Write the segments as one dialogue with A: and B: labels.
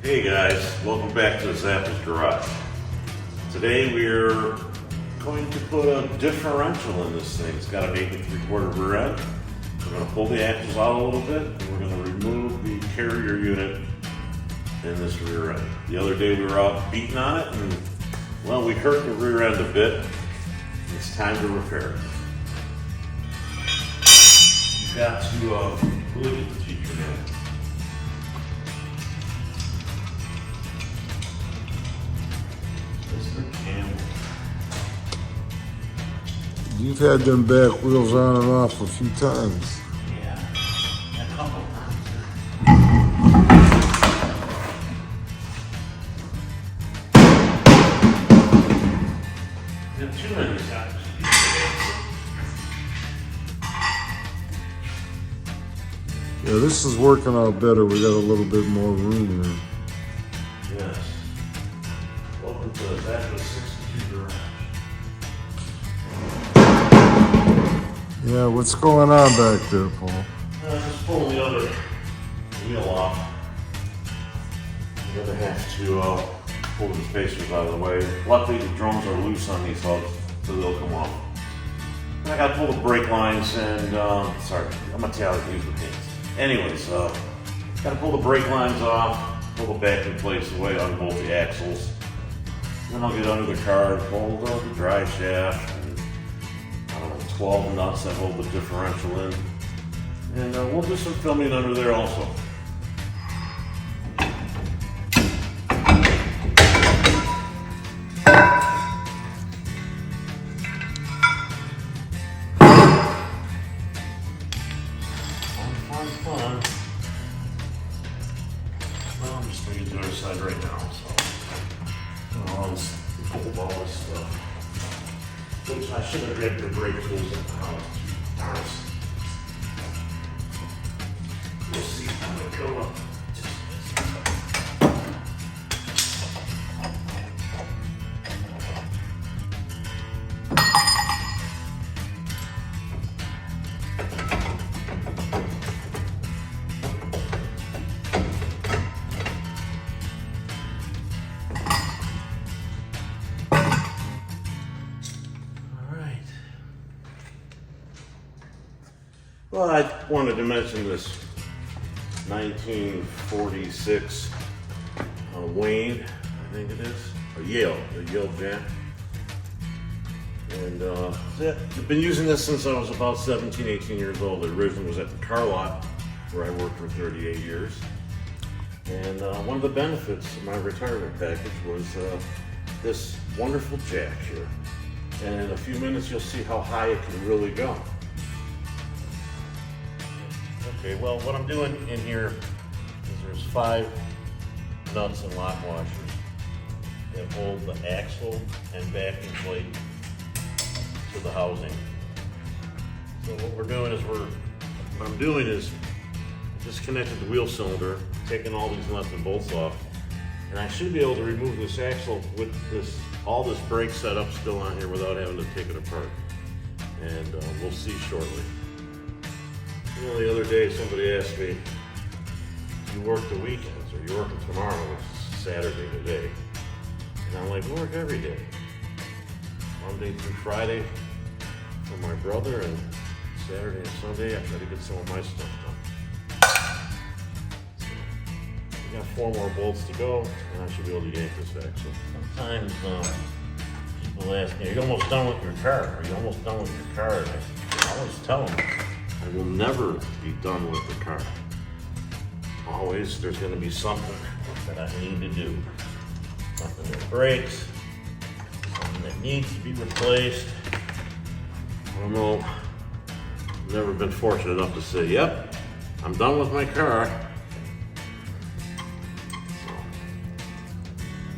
A: Hey guys, welcome back to Zappa's Garage. Today we're going to put a differential in this thing. It's got an 8 3/4 rear end. We're going to pull the axles out a little bit and we're going to remove the carrier unit in this rear end. The other day we were out beating on it and, well, we hurt the rear end a bit. It's time to repair it. You've got to look at the teacher now.
B: You've had them back wheels on and off a few times.
A: Yeah, a couple times. Too many times.
B: Yeah, this is working out better. We got a little bit more room here.
A: Yes. Welcome to Zappa's 62 Garage.
B: Yeah, what's going on back there, Paul?
A: Just pulling the other wheel off. The other half to pull the spacers out of the way. Luckily the drums are loose on these hubs, so they'll come off. And I gotta pull the brake lines and, sorry, I'm Italian, use my hands. Anyways, gotta pull the brake lines off, pull the back in place the way, unbolt the axles. Then I'll get under the car and pull the drive shaft. 12 nuts that hold the differential in. And we'll do some filming under there also. Fun. Well, I'm just going to get the other side right now, so. All this stuff. Oops, I should have grabbed the brake tools at the house. We'll see how they go up. Well, I wanted to mention this 1946 Wayne, I think it is, or Yale Jack. And I've been using this since I was about 17, 18 years old. It originally was at the car lot where I worked for 38 years. And one of the benefits of my retirement package was this wonderful jack here. And in a few minutes you'll see how high it can really go. Okay, well, what I'm doing in here is there's 5 nuts and lock washers that hold the axle and backing plate to the housing. So what we're doing is I'm disconnected the wheel cylinder, taking all these nuts and bolts off, and I should be able to remove this axle with all this brake setup still on here without having to take it apart. And we'll see shortly. You know, the other day somebody asked me, do you work the weekends or you working tomorrow, which is Saturday today? And I'm like, we work every day. Monday through Friday for my brother, and Saturday and Sunday I try to get some of my stuff done. So, we got 4 more bolts to go and I should be able to yank this axle. Sometimes people ask me, are you almost done with your car? Are you almost done with your car? And I always tell them, I will never be done with the car. Always, there's going to be something that I need to do. Something that breaks, something that needs to be replaced. I don't know, I've never been fortunate enough to say, yep, I'm done with my car.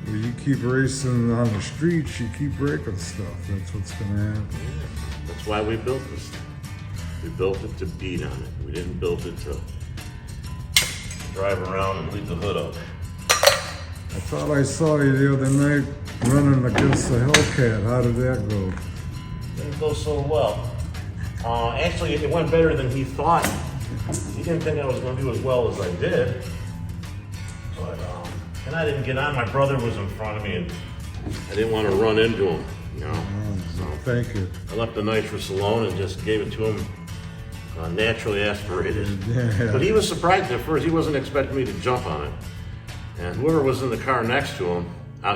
B: Well, you keep racing on the streets, you keep breaking stuff. That's what's going to happen.
A: Yeah, that's why we built this thing. We built it to beat on it. We didn't build it to drive around and leave the hood up.
B: I thought I saw you the other night running against the Hellcat. How did that go?
A: Didn't go so well. Actually, it went better than he thought. He didn't think I was going to do as well as I did. But and I didn't get on. My brother was in front of me, and I didn't want to run into him, you know. So
B: Thank you.
A: I left the nitrous alone and just gave it to him naturally aspirated.
B: Yeah.
A: But he was surprised at first. He wasn't expecting me to jump on it. And whoever was in the car next to him,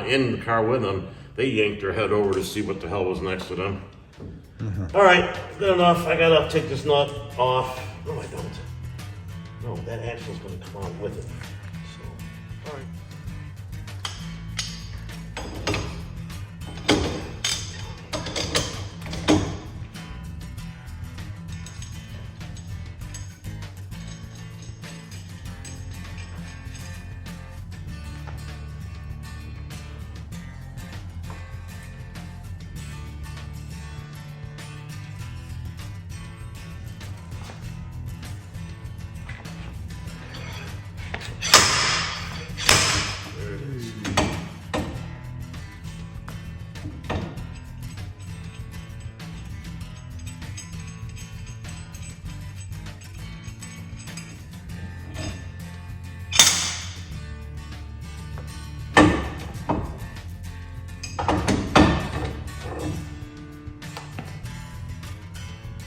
A: in the car with him, they yanked their head over to see what the hell was next to them. All right, good enough. I gotta take this nut off. No, I don't. No, that axle's gonna come out with it. So, all right.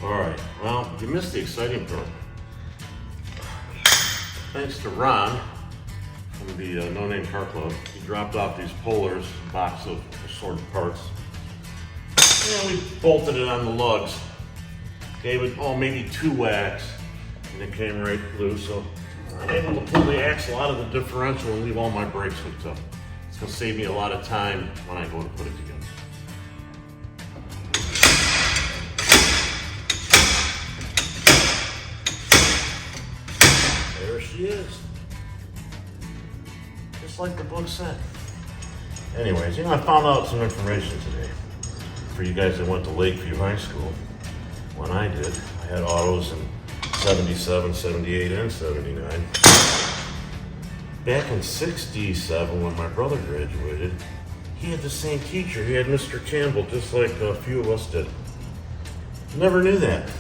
A: Alright, well, you missed the exciting part. Thanks to Ron from the No Name Car Club, he dropped off these pullers, a box of assorted parts. And we bolted it on the lugs. Gave it, maybe 2 whacks, and it came right loose. So I'm able to pull the axle out of the differential and leave all my brakes hooked up. It's gonna save me a lot of time when I go to put it together. There she is. Just like the book said. Anyways, I found out some information today for you guys that went to Lakeview High School. When I did, I had autos in 77, 78, and 79. Back in 67, when my brother graduated, he had the same teacher. He had Mr. Campbell, just like a few of us did. Never knew that.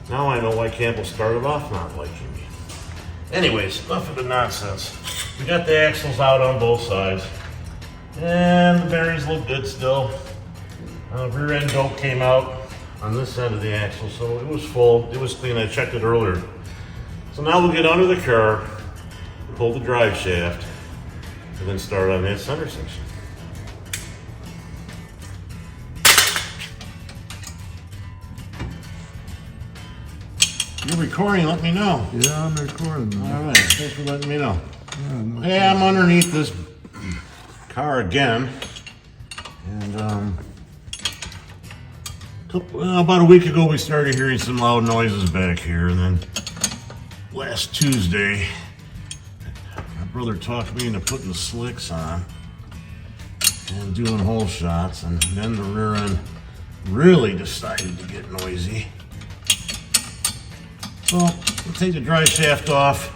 A: Now I know why Campbell started off not liking me. Anyways, enough of the nonsense. We got the axles out on both sides. And the bearings look good still. Rear end dope came out on this end of the axle, so it was full. It was clean. I checked it earlier. So now we'll get under the car, pull the drive shaft, and then start on that center section. You're recording, let me know.
B: Yeah, I'm recording.
A: All right, thanks for letting me know.
B: Yeah, no
A: Hey, I'm underneath this car again, and about a week ago we started hearing some loud noises back here, and then last Tuesday my brother talked me into putting the slicks on and doing hole shots, and then the rear end really decided to get noisy. So we'll take the drive shaft off,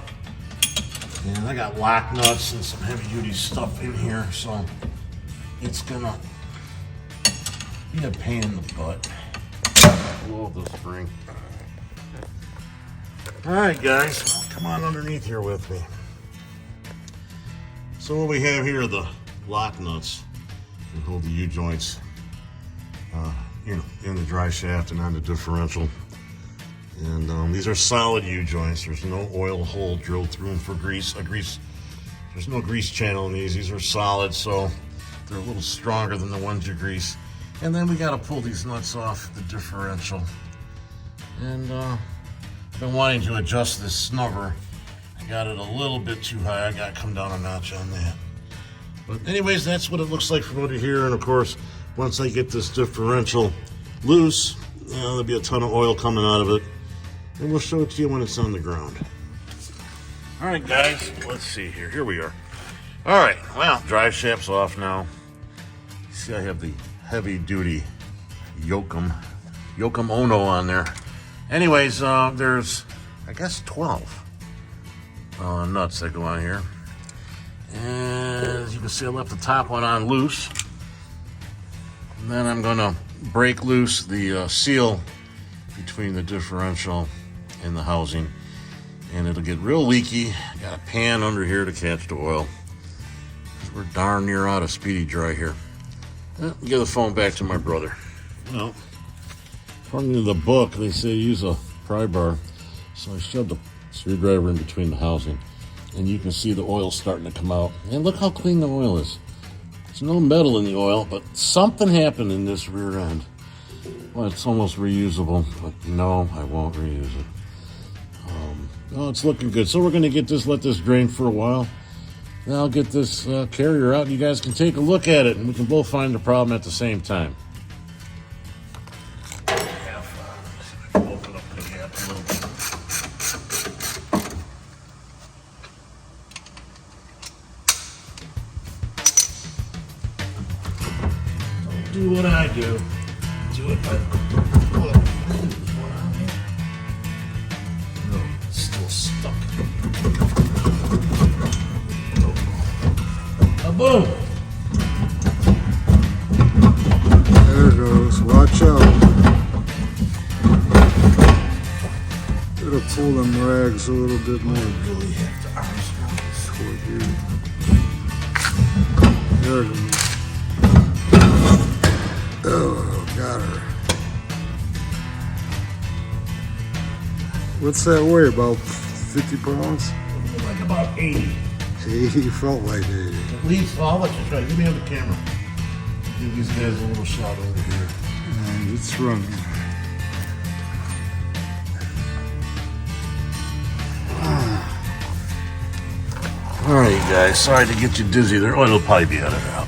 A: and I got lock nuts and some heavy duty stuff in here, so it's gonna be a pain in the butt. Blow the spring. Alright guys, well, come on underneath here with me. So what we have here are the lock nuts that hold the U-joints in the drive shaft and on the differential. And these are solid U-joints. There's no oil hole drilled through them for grease. There's no grease channel in these. These are solid, so they're a little stronger than the ones you grease. And then we got to pull these nuts off the differential. And I've been wanting to adjust this snubber. I got it a little bit too high. I got to come down a notch on that. But anyways, that's what it looks like from over here. And of course, once I get this differential loose, there'll be a ton of oil coming out of it. And we'll show it to you when it's on the ground. All right, guys, let's see here. Here we are. All right, well, drive shaft's off now. You see I have the heavy-duty Yoakum Ono on there. Anyways, there's, I guess, 12 nuts that go on here. And as you can see, I left the top one on loose. And then I'm gonna break loose the seal between the differential and the housing, and it'll get real leaky. Got a pan under here to catch the oil. We're darn near out of speedy dry here. Give the phone back to my brother. Well, according to the book, they say use a pry bar. So I shoved the screwdriver in between the housing, and you can see the oil starting to come out. And look how clean the oil is. There's no metal in the oil, but something happened in this rear end. Well, it's almost reusable, but no, I won't reuse it. Oh, it's looking good. So we're going to get this, let this drain for a while. Then I'll get this carrier out, and you guys can take a look at it, and we can both find the problem at the same time. Open up the gap a little bit. Don't do what I do. Do it by no, it's still stuck. Boom!
B: There it goes. Watch out. Gotta pull them rags a little bit more
A: Really have to arms
B: toward you. There it goes. Oh, got her. What's that weigh? About 50 pounds?
A: like about 80.
B: 80 felt like 80.
A: At least, I'll let you try. Give me on the camera. Give these guys a little shot over here.
B: And it's running.
A: All right, you guys. Sorry to get you dizzy there. Oh, it'll probably be edited out.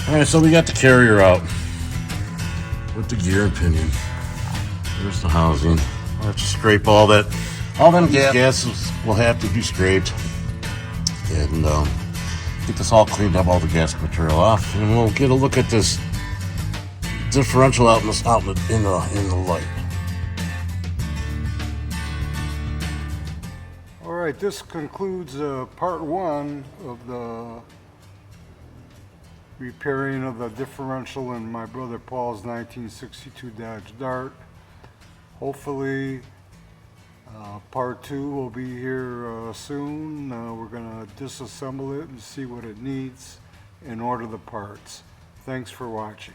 A: All right, so we got the carrier out with the gear and pinion. There's the housing. I'll have to scrape all that. All them gases will have to be scraped. And get this all cleaned up, all the gas material off, and we'll get a look at this differential out in the light.
B: All right, this concludes part one of the repairing of the differential in my brother Paul's 1962 Dodge Dart. Hopefully part two will be here soon. We're going to disassemble it and see what it needs and order the parts. Thanks for watching.